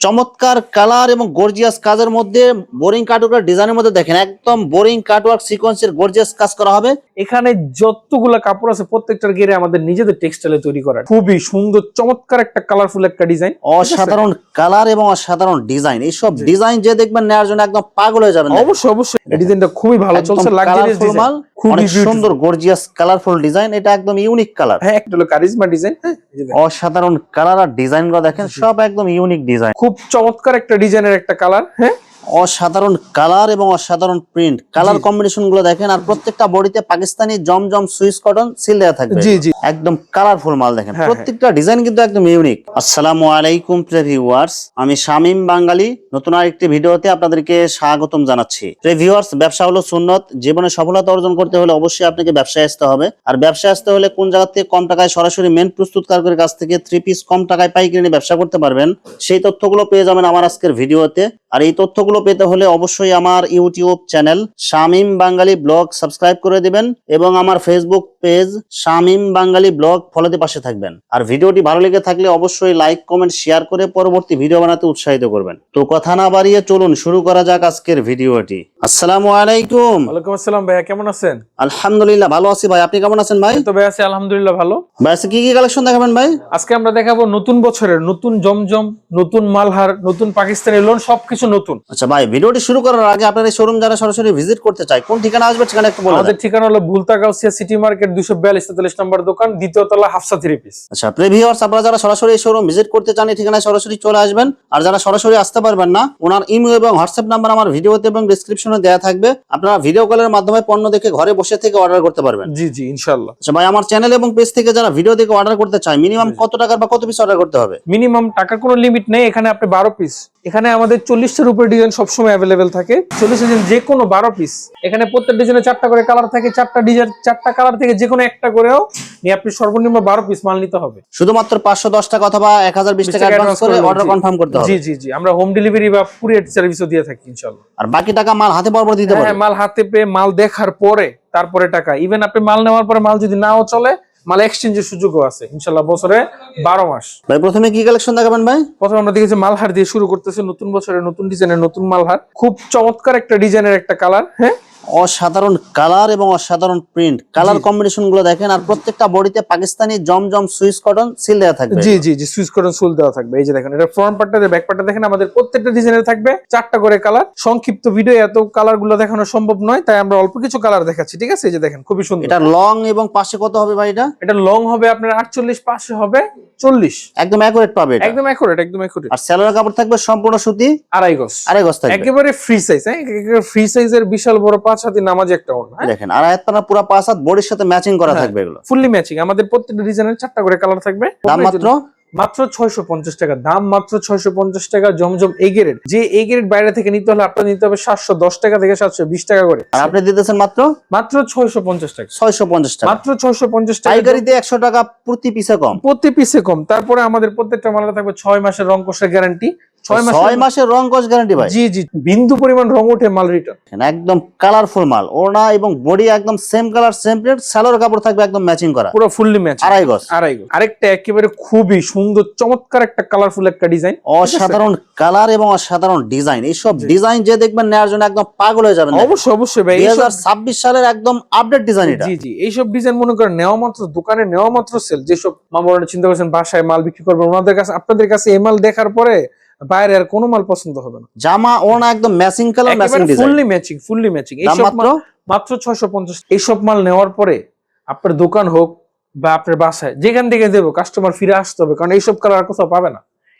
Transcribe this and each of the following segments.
চমৎকার কালার এবং গর্জিয়াস কাজের মধ্যে বোরিং কাটওয়ার্ক ডিজাইনের মধ্যে দেখেন একদম বোরিং কাটওয়ার্ক সিকোয়েন্সের গর্জিয়াস কাজ করা হবে। এখানে যতগুলা কাপড় আছে প্রত্যেকটার গেরে আমাদের নিজেদের টেক্সটাইলে তৈরি করা, খুবই সুন্দর চমৎকার একটা কালারফুল একটা ডিজাইন, অসাধারণ কালার এবং অসাধারণ ডিজাইন। এইসব ডিজাইন যে দেখবেন নেওয়ার জন্য একদম পাগল হয়ে যাবেন। অবশ্যই অবশ্যই এই ডিজাইনটা খুবই ভালো চলছে, লাক্সারিয়াস ডিজাইন, অনেক সুন্দর গর্জিয়াস কালারফুল ডিজাইন। এটা একদম ইউনিক কালার। হ্যাঁ, একটা হলো কারিজমা ডিজাইন। হ্যাঁ, অসাধারণ কালার আর ডিজাইন গুলো দেখেন সব একদম ইউনিক ডিজাইন। খুব চমৎকার একটা ডিজাইনের একটা কালার। হ্যাঁ, অসাধারণ কালার এবং অসাধারণ প্রিন্ট, কালার কম্বিনেশন গুলো দেখেন। আর প্রত্যেকটা বডিতে পাকিস্তানি জমজম সুইস কটন সিল দেওয়া থাকবে। জি জি, একদম কালারফুল মাল দেখেন। প্রত্যেকটা ডিজাইন কিন্তু একদম ইউনিক। আসসালামু আলাইকুম প্রিয় ভিউয়ার্স, আমি শামীম বাঙালি নতুন আরেকটি ভিডিওতে আপনাদেরকে স্বাগতম জানাচ্ছি। প্রিয় ভিউয়ার্স, ব্যবসা হলো সুন্নত। জীবনে সফলতা অর্জন করতে হলে অবশ্যই আপনাকে ব্যবসায় আসতে হবে। আর ব্যবসায় আসতে হলে কোন জায়গা থেকে কম টাকায় সরাসরি মেন প্রস্তুতকারকের কাছ থেকে 3 পিস কম টাকায় পাইকারি নিয়ে ব্যবসা করতে পারবেন, সেই তথ্যগুলো পেয়ে যাবেন আমার আজকের ভিডিওতে। আর এই তথ্যগুলো পেতে হলে অবশ্যই আমার ইউটিউব চ্যানেল শামীম বাঙালি ব্লগ সাবস্ক্রাইব করে দিবেন এবং আমার ফেসবুক পেজ শামীম বাঙালি ব্লগ ফলোতে পাশে থাকবেন। আর ভিডিওটি ভালো লেগে থাকলে অবশ্যই লাইক কমেন্ট শেয়ার করে পরবর্তী ভিডিও বানাতে উৎসাহিত করবেন। তো কথা না বাড়িয়ে চলুন শুরু করা যাক আজকের ভিডিওটি। আসসালামু আলাইকুম। ওয়ালাইকুম আসসালাম ভাইয়া, কেমন আছেন? আলহামদুলিল্লাহ ভালো আছি ভাই, আপনি কেমন আছেন ভাই? তো ভাই আছি আলহামদুলিল্লাহ ভালো। ভাই আজকে কি কি কালেকশন দেখাবেন ভাই? আজকে আমরা দেখাবো নতুন বছরের নতুন জমজম, নতুন মালহার, নতুন পাকিস্তানি লোন, সবকিছু নতুন। আচ্ছা ভাই, ভিডিওটি শুরু করার আগে আপনার এই শোরুম যারা সরাসরি ভিজিট করতে চায় কোন ঠিকানা আসবে ঠিকানা একটু বলে দেন। আমাদের ঠিকানা হলো ভুলতা গাউসিয়া সিটি মার্কেট 242-43 নম্বর দোকান, দ্বিতীয় তলা, হাফসা 3 পিস। আচ্ছা প্রিয় ভিউয়ার্স, আপনারা যারা সরাসরি এই শোরুম ভিজিট করতে চান এই ঠিকানায় সরাসরি চলে আসবেন। আর যারা সরাসরি আসতে পারবেন না, ওনার ইমেল এবং হোয়াটসঅ্যাপ নাম্বার আমার ভিডিওতে এবং ডেসক্রিপশনে দেওয়া থাকবে। আপনারা ভিডিও কলের মাধ্যমে পণ্য দেখে ঘরে বসে থেকে অর্ডার করতে পারবেন। জি জি, ইনশাআল্লাহ। আচ্ছা ভাই, আমার চ্যানেল এবং পেজ থেকে যারা ভিডিও দেখে অর্ডার করতে চায় মিনিমাম কত টাকার বা কত পিস অর্ডার করতে হবে? মিনিমাম টাকার কোনো লিমিট নেই, এখানে আপনি 12 পিস, এখানে আমাদের 40টার উপরে ডিজাইন সবসময় অ্যাভেলেবেল থাকে। 40 ডিজাইন যে কোনো 12 পিস, এখানে প্রত্যেক ডিজাইনে 4টা করে কালার থাকে, 4টা ডিজাইন 4টা কালার থেকে যে কোনো একটা করেও নিয়ে আপনি সর্বনিম্ন 12 পিস মাল নিতে হবে। শুধুমাত্র 510 টাকা অথবা 1020 টাকা অ্যাডভান্স করে অর্ডার কনফার্ম করতে হবে। জি জি জি, আমরা হোম ডেলিভারি বা কুরিয়ার সার্ভিসও দিয়ে থাকি ইনশাআল্লাহ। আর বাকি টাকা মাল হাতে পাওয়ার দিতে পারবেন। হ্যাঁ, মাল হাতে পেয়ে মাল দেখার পরে তারপরে টাকা। ইভেন আপনি মাল নেওয়ার পরে মাল যদি নাও চলে, মাল এক্সচেঞ্জের সুযোগও আছে ইনশাআল্লাহ, বছরে 12 মাস। ভাই প্রথমে কি কালেকশন দেখাবেন ভাই? প্রথমে আমরা দেখেছি মালহার দিয়ে শুরু করতেছে, নতুন বছরের নতুন ডিজাইনের নতুন মালহার, খুব চমৎকার একটা ডিজাইনের একটা কালার। হ্যাঁ, অসাধারণ কালার এবং অসাধারণ প্রিন্ট, কালার কম্বিনেশন গুলো দেখেন। আর প্রত্যেকটা বডিতে পাকিস্তানি জমজম সুইস কটন সিল দেওয়া থাকবে। জি জি জি, সুইচ কটন সোল দেওয়া থাকবে। এই যে দেখেন, এটা ফ্রন্ট পার্টটা, ব্যাক পার্টটা দেখেন। আমাদের প্রত্যেকটা ডিজাইনের থাকবে 4টা করে কালার। সংক্ষিপ্ত ভিডিও এত কালার গুলো দেখানো সম্ভব নয়, তাই আমরা অল্প কিছু কালার দেখাচ্ছি, ঠিক আছে? এই যে দেখেন, খুবই সুন্দর। এটা লং এবং পাশে কত হবে ভাই? এটা লং হবে আপনার 48, পাশে হবে 40। একদম অ্যাকুরেট পাবে এটা। একদম অ্যাকুরেট, একদম অ্যাকুরেট। আর সেলোয়ার কাপড় থাকবে সম্পূর্ণ সুতি, 2.5 গজ। 2.5 গজ থাকবে। একেবারে ফ্রি সাইজ। হ্যাঁ, একেবারে ফ্রি সাইজের বিশাল বড় 5 হাতি নামাজি একটা ওড়না। দেখেন আর আয়াতনা পুরো 5 হাত বডির সাথে ম্যাচিং করা থাকবে এগুলো। Fully matching. আমাদের প্রত্যেকটা ডিজাইনের 4টা করে কালার থাকবে। দাম মাত্র 650 টাকা। দাম মাত্র 650 টাকা। জমজম এ গ্রেড, যে এ গ্রেড বাইরে থেকে নিতে হলে আপনার নিতে হবে 710 টাকা থেকে 720 টাকা করে। আর আপনি দিতেছেন মাত্র 650 টাকা। 650 টাকা, মাত্র 650 টাকা। পাইকারিতে 100 টাকা প্রতি পিসে কম। প্রতি পিসে কম। তারপরে আমাদের প্রত্যেকটা মালে থাকবে 6 মাসের রং কষের গ্যারান্টি। 6 মাসের রং কস গ্যারান্টি ভাই। জি জি, বিন্দু পরিমাণ রং উঠে মাল রিটার্ন। একদম কালারফুল মাল, ওড়না এবং বডি একদম same colour same print, salwar কাপড় থাকবে একদম ম্যাচিং করা, পুরো ফুললি ম্যাচ। 2.5 গজ। আরেকটা একেবারে খুবই সুন্দর চমৎকার একটা কালারফুল একটা ডিজাইন, অসাধারণ কালার এবং অসাধারণ ডিজাইন। এইসব ডিজাইন যে দেখবেন নেওয়ার জন্য একদম পাগল হয়ে যাবেন। অবশ্যই অবশ্যই ভাই, 2026 সালের একদম আপডেট ডিজাইন এটা। জি জি, এইসব ডিজাইন মনে করেন নেওয়া মাত্র দোকানে নেওয়া মাত্র সেল। যেসব মামলারা চিন্তা করছেন বাসায় মাল বিক্রি করবেন, ওনাদের কাছে আপনাদের কাছে এই মাল দেখার পরে বাইরে আর কোনো মাল পছন্দ হবে না। জামা ওড়না একদম matching colour matching design, fully matching, fully matching. এইসব মাত্র 650। এইসব মাল নেওয়ার পরে আপনার দোকান হোক বা আপনার বাসায় যেখান থেকে দেবো, কাস্টমার ফিরে আসতে হবে, কারণ এইসব কালার আর কোথাও পাবে না।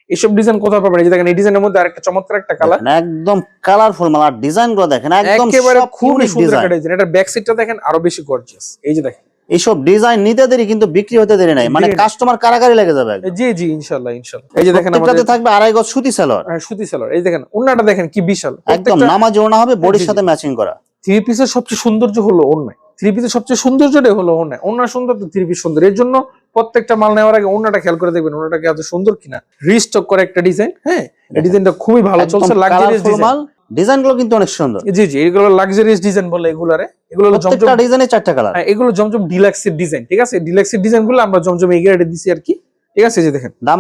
এইসব ডিজাইন কোথাও পাবে না। এই দেখেন, এই ডিজাইনের মধ্যে আরেকটা চমৎকার একটা কালার, একদম কালারফুল মাল। আর ডিজাইন গুলো দেখেন একদম একেবারে খুবই সুন্দর একটা ডিজাইন। এটা ব্যাক সাইডটা দেখেন আরো বেশি গর্জিয়াস। এই যে দেখেন, এইসব ডিজাইন নিতে দেরি কিন্তু বিক্রি হতে দেরি নাই, মানে কাস্টমার কারাগারি লেগে যাবে। জি জি, ইনশাআল্লাহ ইনশাআল্লাহ। এই যে দেখেন, আমাদের থাকবে 2.5 গজ সুতি সালোয়ার। সুতি সালোয়ার। এই দেখেন ওন্নাটা দেখেন কি বিশাল, একদম নামাজি ওড়না হবে, বডির সাথে ম্যাচিং করা। 3 পিসের সবচেয়ে সৌন্দর্য হলো ওন্না। 3 পিসের সবচেয়ে সৌন্দর্যটাই হলো ওন্না। ওন্না সুন্দর তো 3 পিস সুন্দর। এর জন্য প্রত্যেকটা মাল নেওয়ার আগে ওন্নাটা খেয়াল করে দেখবেন, ওন্নাটা কি এত সুন্দর কিনা। রিস্টক করে একটা ডিজাইন। হ্যাঁ, এই ডিজাইনটা খুবই ভালো চলছে, লাক্সারিয়াস ডিজাইন। ডিজাইন গুলো কিন্তু অনেক সুন্দর। জি জি, এগুলো লাক্সারিয়াস ডিজাইন বলে এগুলারে। এগুলো হলো জমজম ডিজাইনে 4টা কালার। হ্যাঁ, এগুলো জমজম ডিলাক্সের ডিজাইন, ঠিক আছে? ডিলাক্সের ডিজাইন গুলো আমরা জমজম এই গ্রেডে দিছি আর কি। ঠিক আছে, এই যে দেখেন দাম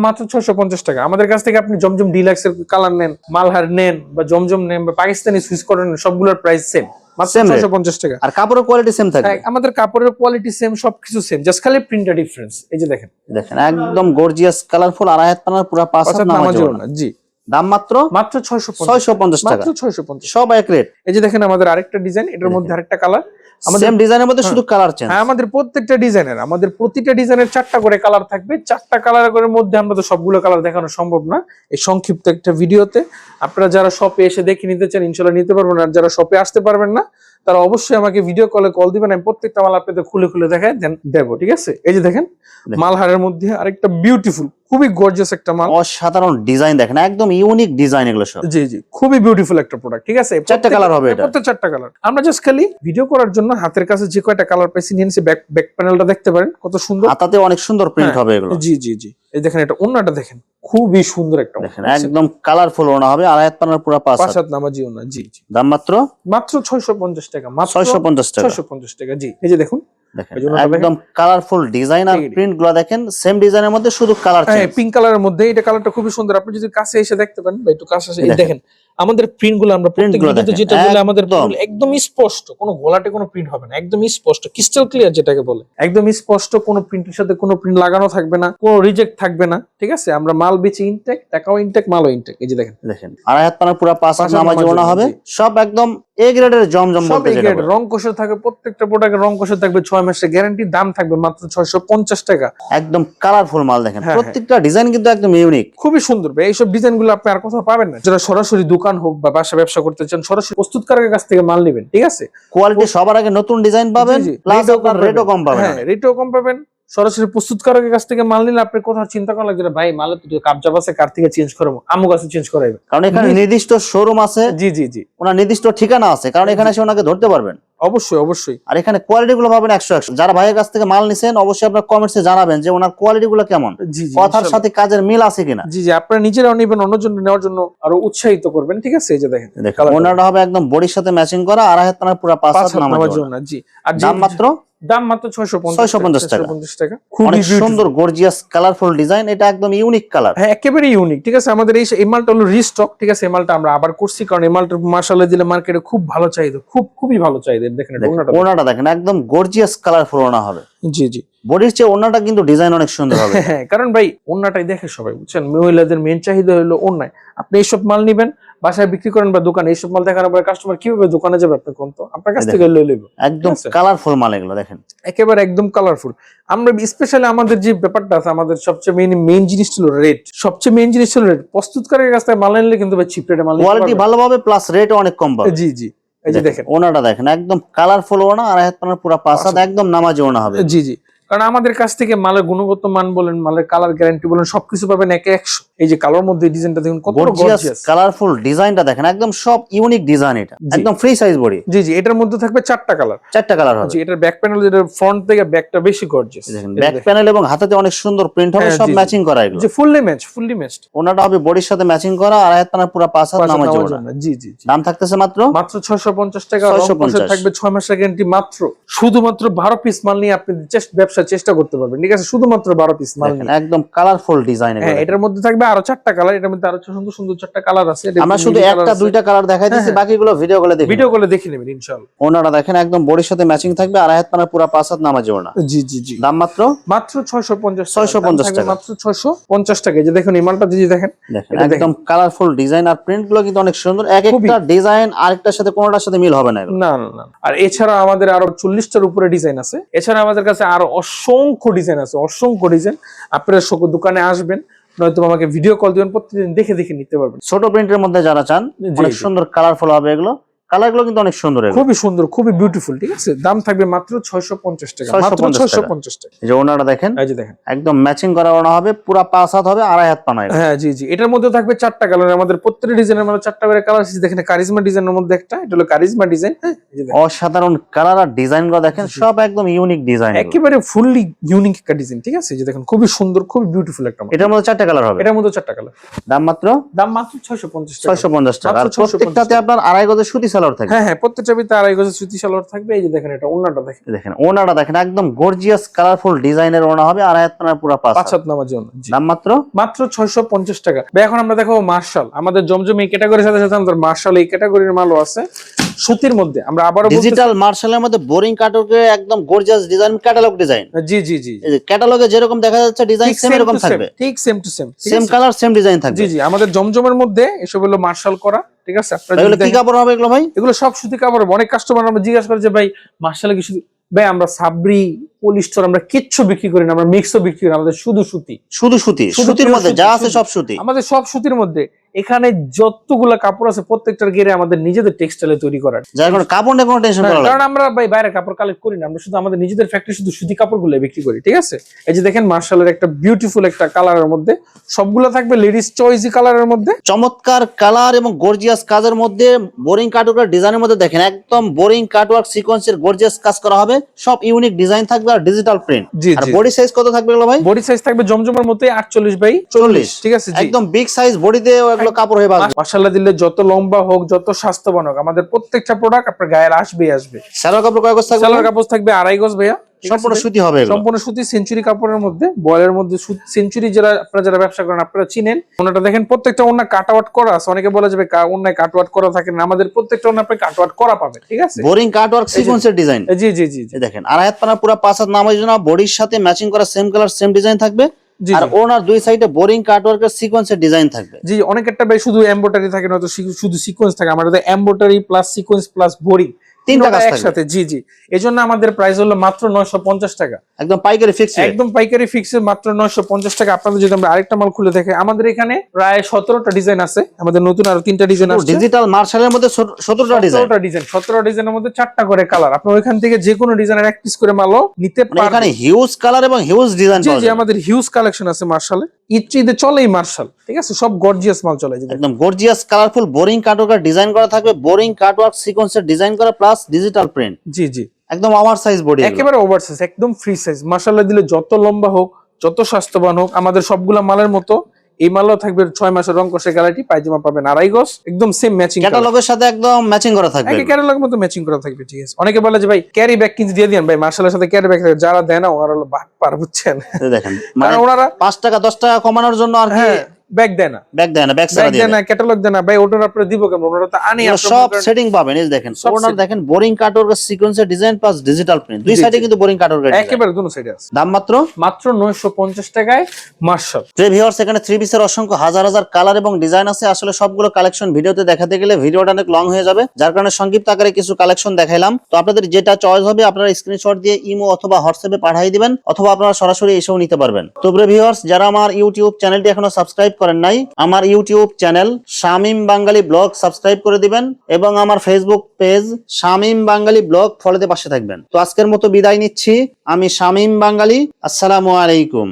মাত্র 650 টাকা। আমাদের কাছ থেকে আপনি জমজম ডিলাক্স এর কালার নেন, মালহার নেন বা জমজম নেন বা পাকিস্তানি সুইচ কটন নেন, সবগুলোর প্রাইস সেম, মাত্র Same rate। 650 টাকা। আর কাপড়ের কোয়ালিটি সেম থাকবে। হ্যাঁ, আমাদের কাপড়ের কোয়ালিটি সেম, সবকিছু সেম, জাস্ট খালি প্রিন্টার ডিফারেন্স। এই যে দেখেন একদম গর্জিয়াস কালারফুল আড়াই হাত পানার পুরো পাঁচ হাত নামাজি ওড়না। জি, দাম মাত্র 650 টাকা, মাত্র 650। সব এক রেট। এই যে দেখেন আমাদের আরেকটা ডিজাইন, এটার মধ্যে আরেকটা কালার, সেম ডিজাইনের মধ্যে শুধু কালার চেঞ্জ। হ্যাঁ, আমাদের প্রত্যেকটা ডিজাইনের, আমাদের প্রতিটা ডিজাইনের 4টা করে কালার থাকবে। 4টা কালারের মধ্যে আমরা তো সবগুলো কালার দেখানো সম্ভব না এই সংক্ষিপ্ত একটা ভিডিওতে। আপনারা যারা শপে এসে দেখে নিতে চান ইনশাআল্লাহ নিতে পারবেন, আর যারা শপে আসতে পারবেন না তারা অবশ্যই আমাকে ভিডিও কলে কল দিবেন, আমি প্রত্যেকটা মাল আপনাদের খুলে খুলে দেখাই দেবো। ঠিক আছে, এই যে দেখেন মালহারের মধ্যে আরেকটা বিউটিফুল, খুবই গর্জিয়াস একটা মাল, অসাধারণ ডিজাইন দেখেন, একদম ইউনিক ডিজাইন এগুলো সব। জি জি, খুবই বিউটিফুল একটা প্রোডাক্ট। ঠিক আছে, 4টা কালার হবে এটা, প্রত্যেক 4টা কালার। আমরা জাস্ট খালি ভিডিও করার জন্য হাতের কাছে যে কয়টা কালার পাইছি নিয়ে নিছি। ব্যাক প্যানেলটা দেখতে পারেন কত সুন্দর, হাতাতে অনেক সুন্দর প্রিন্ট হবে এগুলো। জি জি জি, এই দেখেন এটা ওন্নাটা দেখেন, খুবই সুন্দর একটা দেখেন, একদম কালারফুল ওড়না হবে, আড়াই হাত পানার পুরো পাঁচ হাত। 5 হাত নামাজি ওন্না। জি জি, দাম মাত্র 650 টাকা, মাত্র 650 টাকা। 650 টাকা। জি, এই যে দেখুন দেখেন একদম কালারফুল ডিজাইন আর এই- প্রিন্ট গুলো দেখেন, সেম ডিজাইনের মধ্যে শুধু কালার হ্যাঁ, চেঞ্জ। পিঙ্ক কালারের মধ্যে এটা কালারটা খুবই সুন্দর। আপনি যদি কাছে এসে দেখতে পারেন বা একটু কাছে এসে, এই দেখেন আমাদের প্রিন্ট গুলো, আমরা প্রত্যেক গুলো ভিডিওতে দেখেন, যেটা বলে আমাদের একদম। print গুলো একদম স্পষ্ট, কোনো গোলাটে কোনো প্রিন্ট হবে না, একদম স্পষ্ট ক্রিস্টাল ক্লিয়ার যেটাকে বলে, একদম স্পষ্ট, কোনো প্রিন্টের সাথে কোনো প্রিন্ট লাগানো থাকবে না, কোনো রিজেক্ট থাকবে না। ঠিক আছে, আমরা মাল বেচি ইনটেক, টাকাও ইনটেক, মালও ইনটেক। এই যে দেখেন দেখেন আড়াই হাত পানার পুরো পাঁচ হাত পাঁচ হাত নামাজি নামাজি ওড়না হবে, জি। সব একদম এ গ্রেডের জমজম সব বলতে এই যেটা গ্রেড, বলে। রং কোষের থাকবে, প্রত্যেকটা প্রোডাক্টের রং কোষের থাকবে 6 মাসের গ্যারান্টি। দাম থাকবে মাত্র 650 টাকা। একদম কালারফুল মাল দেখেন, হ্যাঁ, প্রত্যেকটা ডিজাইন কিন্তু একদম ইউনিক। খুবই সুন্দর ভাই, এইসব ডিজাইন গুলো আপনি আর কোথাও পাবেন না। যারা সরাসরি দোকান হোক বা বাসা ব্যবসা করতে চান, সরাসরি প্রস্তুতকারকের কাছ থেকে মাল নেবেন। ঠিক আছে, কোয়ালিটি সবার আগে নতুন ডিজাইন পাবেন, জি, জি। প্লাস আপনার রেটও কম পাবেন। হ্যাঁ, রেটও কম পাবেন। সরাসরি প্রস্তুতকারকের কাছ থেকে মাল নিলে আপনি কোথাও চিন্তা করা লাগবে না, ভাই মালের তো কাবজাব আছে, কার থেকে চেঞ্জ করবো, আমু কাছে চেঞ্জ করাইবে। কারণ এখানে নির্দিষ্ট শোরুম আছে, জি জি জি, ওনার নির্দিষ্ট ঠিকানা আছে, কারণ এখানে এসে ওনাকে ধরতে পারবেন। অবশ্যই অবশ্যই। আর এখানে কোয়ালিটি গুলো পাবেন 100-100। যারা ভাইয়ের কাছ থেকে মাল নিছেন অবশ্যই আপনার কমেন্টসে জানাবেন যে ওনার কোয়ালিটি গুলো কেমন, জি জি, কথার ইনশাআল্লাহ। সাথে কাজের মিল আছে কিনা। জি জি, আপনারা নিজেরাও নেবেন, অন্যজন নেওয়ার জন্য আরো উৎসাহিত করবেন। ঠিক আছে, এই যে দেখেন দেখেন ওনারটা হবে একদম বডির সাথে ম্যাচিং করা, আড়াই হাত পানার পুরো পাঁচ হাত নামাজি ওড়না। জি, আর দাম মাত্র দাম মাত্র 650 টাকা। 650 টাকা। অনেক খুবই সুন্দর গর্জিয়াস কালারফুল ডিজাইন, এটা একদম ইউনিক কালার। হ্যাঁ, একেবারে ইউনিক। ঠিক আছে, আমাদের এই মালটা হলো রিস্টক। ঠিক আছে, এই মালটা আমরা আবার করছি, কারণ এই মালটা মাশাআল্লাহ দিলে মার্কেটে খুব ভালো চাহিদা, খুবই ভালো চাহিদা। দেখেন এটা ওন্নাটা, ওড়নাটা দেখেন একদম গর্জিয়াস কালারফুল ওড়না হবে। জি জি, বডির চেয়ে ওড়নাটা কিন্তু ডিজাইন অনেক সুন্দর হবে। হ্যাঁ, কারণ ভাই ওন্নাটাই দেখে সবাই, বুঝছেন, মহিলাদের মেন চাহিদা হলো ওন্নায়। আপনি এইসব মাল নিবেন, বাসায় বিক্রি করেন বা দোকানে, এইসব মাল দেখার পরে কাস্টমার কিভাবে দোকানে যাবে আপনি কোন, তো আপনার কাছ থেকে লয়ে নেবে। একদম কালারফুল মাল এগুলো দেখেন, একেবারে একদম কালারফুল। আমরা স্পেশালি আমাদের যে ব্যাপারটা আছে, আমাদের সবচেয়ে মেইন জিনিস ছিল রেট। সবচেয়ে মেইন জিনিস ছিল রেট। প্রস্তুতকারকের কাছ থেকে মাল নিলে কিন্তু ভাই চিপ রেটে মাল নিতে কোয়ালিটি পারবেন। ভালো পাবে, প্লাস রেটও অনেক কম পাবে। জি জি, এই যে দেখেন ওড়নাটা দেখেন একদম কালারফুল ওড়না, আড়াই হাত পানার পুরো পাঁচ হাত, একদম নামাজি ওড়না হবে। জি জি, কারণ আমাদের কাছ থেকে মালের গুণগত মান বলেন, মালের কালার গ্যারান্টি বলেন, সবকিছু পাবেন 100। এই যে কালার মধ্যে ডিজাইনটা দেখুন কত গর্জিয়াস গর্জিয়াস, কালারফুল ডিজাইনটা দেখেন, একদম সব ইউনিক ডিজাইন। এটা একদম ফ্রি সাইজ বডি। জি জি, এটার মধ্যে থাকবে 4টা কালার। 4টা কালার হবে। জি, এটার ব্যাক প্যানেল, যেটা ফ্রন্ট থেকে ব্যাকটা বেশি গর্জিয়াস। দেখেন ব্যাক প্যানেল এবং হাতাতে অনেক সুন্দর প্রিন্ট হবে, হ্যাঁ, সব জি, জি। ম্যাচিং করা এগুলো। যে ফুললি ম্যাচড। ওনাটা হবে বডির সাথে ম্যাচিং করা, আড়াই হাত পানার পুরো পাঁচ হাত নামাজি ওড়না। জি জি জি, দাম থাকতেছে মাত্র মাত্র 650 টাকা। 650 থাকবে 6 মাসের গ্যারান্টি। মাত্র শুধুমাত্র 12 পিস মাল নিয়ে আপনি ব্যবসা চেষ্টা করতে পারবেন। ঠিক আছে, শুধুমাত্র 12 পিস মাল দেখেন নিয়ে। একদম কালারফুল ডিজাইন। হ্যাঁ, এটার মধ্যে থাকবে আরো 4টা কালার। এটার মধ্যে আরো সুন্দর সুন্দর 4টা কালার আছে। আমরা শুধু একটা দুইটা কালার দেখাইতেছি, বাকিগুলো ভিডিও কলে দেখি। ভিডিও করে দেখে নেবেন ইনশাআল্লাহ। ওনারা দেখেন একদম বডির সাথে ম্যাচিং থাকবে, আড়াই হাত পানার পুরো পাঁচ হাত নামাজি ওড়না। জি জি জি, দাম মাত্র মাত্র 650 650 থাকবে, টাকা। মাত্র 650 টাকা। এই যে দেখুন এই মালটা যদি দেখেন, দেখেন এটা একদম কালারফুল ডিজাইন, আর প্রিন্ট গুলো কিন্তু অনেক সুন্দর। এক একটা ডিজাইন আরেকটার সাথে কোনোটার সাথে মিল হবে না এগুলো। না না না। আর এছাড়া আমাদের আরো 40টার উপরে ডিজাইন আছে। এছাড়া আমাদের কাছে আরো অসংখ্য ডিজাইন আছে, অসংখ্য ডিজাইন। আপনারা দোকানে আসবেন, নয়তো আমাকে ভিডিও কল দিবেন, প্রতিদিন দেখে দেখে নিতে পারবেন। ছোট প্রিন্টের মধ্যে যারা চান, অনেক সুন্দর কালারফুল হবে এগুলো। কালার গুলো কিন্তু অনেক সুন্দর, খুবই সুন্দর, খুবই বিউটিফুল। ঠিক আছে, দাম থাকবে মাত্র 650 টাকা। মাত্র 650 টাকা। এই যে ওনাটা দেখেন, এই যে দেখেন একদম ম্যাচিং করা ওনা হবে, পুরো পাঁচ হাত হবে, আড়াই হাত পানা। হ্যাঁ জি জি, এটার মধ্যে থাকবে 4টা কালার। আমাদের প্রত্যেকটা ডিজাইনের মধ্যে 4টা করে কালার আছে। দেখেন কারিজমা ডিজাইনের মধ্যে একটা, এটা হলো কারিজমা ডিজাইন। হ্যাঁ, এই যে দেখেন অসাধারণ কালার আর ডিজাইন গুলো দেখেন, সব একদম ইউনিক ডিজাইন, একেবারে ফুললি ইউনিক একটা ডিজাইন। ঠিক আছে, এই যে দেখেন খুবই সুন্দর, খুবই বিউটিফুল একটা মাল। এটার মধ্যে 4টা কালার হবে। এটার মধ্যে 4টা কালার। দাম মাত্র দাম মাত্র 650 টাকা। 650 টাকা। আর 650 প্রত্যেকটাতে আপনার আড়াই গজের সুতি সালোয়ার থাকবে। হ্যাঁ হ্যাঁ, প্রত্যেকটা ভিতরে আড়াই গজের সুতি সালোয়ার থাকবে। এই যে দেখেন, এটা ওড়নাটা দেখেন, দেখেন ওনাটা দেখেন একদম গর্জিয়াস কালারফুল ডিজাইনের ওনা হবে, আর আয়াত পানার পুরো পাঁচ 5 হাত নামার জন্য। জি, দাম মাত্র মাত্র 650 টাকা ভাই। এখন আমরা দেখো মার্শাল, আমাদের জমজম এই ক্যাটাগরির সাথে সাথে আমাদের মার্শাল এই ক্যাটাগরির মালও আছে সুতির মধ্যে। আমরা আবারও ডিজিটাল মার্শালের মধ্যে বোরিং কাটওয়ার্কে একদম গর্জিয়াস ডিজাইন, ক্যাটালগ ডিজাইন। জি জি জি, এই যে ক্যাটালগে যেরকম দেখা যাচ্ছে ডিজাইন সেম এরকম থাকবে, ঠিক same to same, same colour same design থাকবে। জি জি, আমাদের জমজমের মধ্যে এসব হলো মার্শাল করা, ঠিক আছে। আপনারা এগুলো যদি কি কাপড় হবে এগুলো ভাই? এগুলো সব সুতি কাপড় হবে। অনেক কাস্টমার আমরা জিজ্ঞাসা করে যে ভাই মার্শালে কি শুধু, ভাই আমরা সাবরি পলিস্টার আমরা কিচ্ছু বিক্রি করি না, আমরা মিক্সও বিক্রি করি না, আমাদের শুধু সুতি, শুধু সুতি, সুতির মধ্যে যা আছে সব সুতি, আমাদের সব সুতির মধ্যে। এখানে যতগুলা কাপড় আছে প্রত্যেকটার গেরে আমাদের নিজেদের টেক্সটাইলে তৈরি করার, যার কোনো কাপড় নিয়ে কোনো টেনশন করা লাগে না। কারণ আমরা ভাই বাইরে কাপড় কালেক্ট করি না, আমরা শুধু আমাদের নিজেদের ফ্যাক্টরি শুধু সুতি কাপড়গুলো বিক্রি করি, ঠিক আছে। এই যে দেখেন মার্শালের একটা বিউটিফুল একটা কালারের মধ্যে, সবগুলো থাকবে লেডিস চয়েসি কালারের মধ্যে, চমৎকার কালার এবং গর্জিয়াস কাজের মধ্যে বোরিং কাটওয়ার্ক ডিজাইনের মধ্যে দেখেন একদম বোরিং কাটওয়ার্ক সিকোয়েন্সের গর্জিয়াস কাজ করা হবে, সব ইউনিক ডিজাইন থাকবে আর ডিজিটাল প্রিন্ট। জি আর জি। বডি সাইজ কত থাকবে এগুলো ভাই? বডি সাইজ থাকবে জমজমের মধ্যে 48x40, ঠিক আছে। জি, একদম বিগ সাইজ বডিতে এগুলো কাপড় হয়ে বাঁচবে। মাশাআল্লাহ দিলে যত লম্বা হোক যত স্বাস্থ্যবান হোক আমাদের প্রত্যেকটা প্রোডাক্ট আপনার গায়ে আসবেই আসবে। সালোয়ার কাপড় কয় গজ থাকবে? সালোয়ার কাপড় থাকবে আড়াই গজ ভাইয়া, ঠিক আছে সম্পূর্ণ ভাই? সুতি হবে এগুলো। সম্পূর্ণ সুতি সেঞ্চুরি কাপড়ের মধ্যে, বয়েলের মধ্যে সেঞ্চুরি, যারা আপনারা যারা ব্যবসা করেন আপনারা চিনেন। ওনাটা দেখেন প্রত্যেকটা ওনা কাট আউট করা আছে। অনেকে বলে যাবে ওনায় কাট আউট করা থাকে না, আমাদের প্রত্যেকটা ওনা আপনি কাট আউট করা পাবেন, ঠিক আছে। বোরিং কাটওয়ার্ক সিকোয়েন্সের ডিজাইন। জি জি জি জি, এই দেখেন আর আয়াত পানা পুরো পাঁচ হাত নামাজ জন্য বডির সাথে ম্যাচিং করা সেম কালার সেম ডিজাইন থাকবে, জি আর জি। ওনার দুই সাইডে বোরিং কাটওয়ার্কের সিকোয়েন্সের ডিজাইন থাকবে। জি, অনেকেরটা ভাই শুধু এমব্রয়ডারি থাকে, নয়তো শুধু সিকোয়েন্স থাকে। আমাদের embroidery plus sequence plus boring তিনটা কাজ থাকবে একসাথে। জি জি, এজন্য আমাদের প্রাইস হলো মাত্র 950 টাকা, একদম পাইকারি ফিক্স রেট। একদম পাইকারি ফিক্সে মাত্র 950 টাকা। আপনাদের যদি আমরা আরেকটা মাল খুলে দেখে, আমাদের এখানে প্রায় 17টা ডিজাইন আছে, আমাদের নতুন আরো 3টা ডিজাইন আছে। ডিজিটাল মার্শালের মধ্যে 17টা ডিজাইন, 17টা ডিজাইনের মধ্যে 4টা করে কালার। আপনি ওইখান থেকে যে কোনো ডিজাইনের এক পিস করে মালও নিতে মানে এখানে পারবেন। হিউজ কালার এবং হিউজ ডিজাইন জি পাওয়া জি, যায়। আমাদের হিউজ কালেকশন আছে মার্শালে। ঈদে চলেই মার্শাল, ঠিক আছে, সব গর্জিয়াস মাল চলে। একদম gorgeous colourful boring cutwork design করা থাকবে, বোরিং কাটওয়ার্ক সিকোয়েন্সের ডিজাইন করা প্লাস ডিজিটাল প্রিন্ট। জি জি, একদম ওভার সাইজ বডি, একেবারে ওভার সাইজ, একদম ফ্রি সাইজ। মাশাআল্লাহ দিলে যত লম্বা হোক যত স্বাস্থ্যবান হোক, আমাদের সবগুলা মালের মতো এই মালও থাকবে 6 মাসের রং কষে গ্যারান্টি। পায়জামা পাবেন আড়াই গজ, একদম সেম ম্যাচিং, ক্যাটালগের সাথে একদম ম্যাচিং করা থাকবে। একই ক্যাটালগের মতো ম্যাচিং করা থাকবে, ঠিক আছে। অনেকে বলে যে ভাই ক্যারি ব্যাগ কিনতে দিয়ে দিন, ভাই মার্শালের সাথে ক্যারি ব্যাগ যারা দেয় না ওরা হলো বাটপার, বুঝছেন। এই দেখেন মানে কারণ ওনারা 5 টাকা 10 টাকা কমানোর জন্য আর কি হ্যাঁ ব্যাগ দেয় না, ব্যাগ দেয় না, ব্যাগ ছাড়া ব্যাগ দিয়ে দেয় না, ক্যাটালগ দেয় না। ভাই ওটার আপনারা দিব কেমন? ওনারা তো আনি দেয়। সব সেটিং পাবেন। এই দেখেন সব ওনার setting। দেখেন বোরিং কাটওয়ার্ক সিকোয়েন্সের ডিজাইন প্লাস ডিজিটাল প্রিন্ট, দুই জি, সাইডে জি। কিন্তু বোরিং কাটওয়ার্ক ডিজাইন। একেবারে দুটো সাইডে আছে। দাম মাত্র মাত্র 950 টাকায় মার্শাল। ভিউয়ার্স এখানে 3 পিসের অসংখ্য হাজার হাজার কালার এবং ডিজাইন আছে। আসলে সবগুলো কালেকশন ভিডিওতে দেখাতে গেলে ভিডিওটা অনেক লং হয়ে যাবে, যার কারণে সংক্ষিপ্ত আকারে কিছু কালেকশন দেখাইলাম। তো আপনাদের যেটা চয়েস হবে আপনারা স্ক্রিনশট দিয়ে ইমো অথবা হোয়াটসঅ্যাপে পাঠিয়ে দিবেন, অথবা আপনারা সরাসরি এসেও নিতে পারবেন। তো ভিউয়ার্স যারা আমার ইউটিউব চ্যানেলটি এখনো সাবস্ক্রাইব করেন নাই, আমার ইউটিউব চ্যানেল শামীম বাঙালি ব্লগ সাবস্ক্রাইব করে দিবেন, এবং আমার ফেসবুক পেজ শামীম বাঙালি ব্লগ ফলোতে পাশে থাকবেন। তো আজকের মতো বিদায় নিচ্ছি, আমি শামীম বাঙালি। আসসালামু আলাইকুম।